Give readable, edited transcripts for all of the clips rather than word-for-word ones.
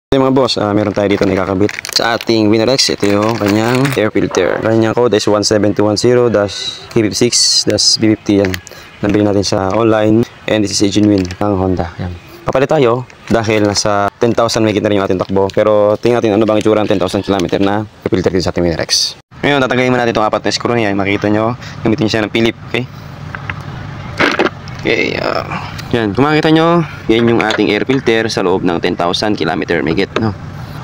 Okay mga boss, meron tayo dito na ikakabit sa ating Winarex. Ito yung kanyang air filter. Kanyang code is 17210-KP6-B50 yan. Nabili natin sa online and this is a genuine ng Honda. Yan. Papalit tayo dahil nasa 10,000 megit na rin yung ating takbo. Pero tingnan natin ano bang itsura ng 10,000 km na air filter dito sa ating Winarex. Ngayon, tatanggalin mo natin itong apat na screw niya. Makikita nyo, gamitin siya ng Philip. Okay? Okay, yan, kung makikita nyo, yan yung ating air filter sa loob ng 10,000 km megit, no?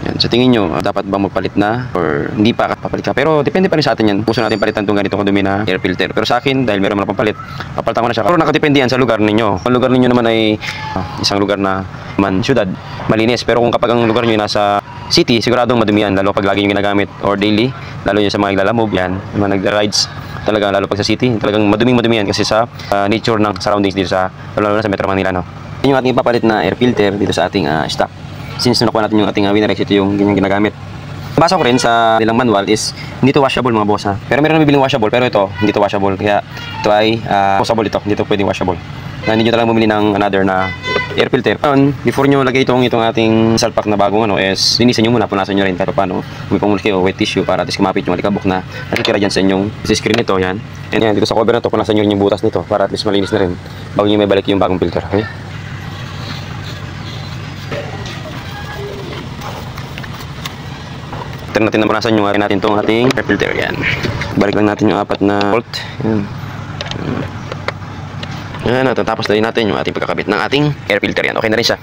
Yan, sa tingin nyo, dapat bang magpalit na or hindi pa papalit ka? Pero depende pa rin sa atin yan. Gusto natin palitan itong ganitong kadumi na air filter. Pero sa akin, dahil meron mo na pampalit, papalitan ko na siya. Pero nakadepende yan sa lugar ninyo. Ang lugar ninyo naman ay isang lugar na syudad, malinis. Pero kung kapag ang lugar nyo nasa city, siguradong madumi yan. Lalo pag lagi nyo ginagamit or daily, lalo nyo sa mga iglalamove, yan, mga nag-rides. Talaga lalo pag sa city, talagang madumi yan kasi sa nature ng surroundings dito sa lalo na sa Metro Manila, no. Yan yung ating papalit na air filter dito sa ating stock. Since nakuha natin yung ating Winarex, ito yung ganyang ginagamit. Basa ko rin sa nilang manual is hindi to washable mga boss, ha. Pero meron na bibiling washable, pero ito hindi to washable, kaya ito ay washable ito, hindi to pwedeng washable. Hindi nyo talagang bumili ng another na air filter. Before nyo lagay itong ating salpak na bagong is linisan nyo muna, punasan nyo rin kahit paano. May pangulki o wet tissue para at least kumapit yung alikabok na nakikira dyan sa inyong screen nito. Yan. And yan, dito sa cover na to, punasan nyo rin yung butas nito para at least malinis na rin bago nyo may balik yung bagong filter. Okay? Tignan natin na punasan yung natin itong ating air filter. Yan. Balik lang natin yung apat na bolt. Yan. Yan, tapos na rin natin yung ating pagkakabit ng ating air filter. Yan, okay na rin siya.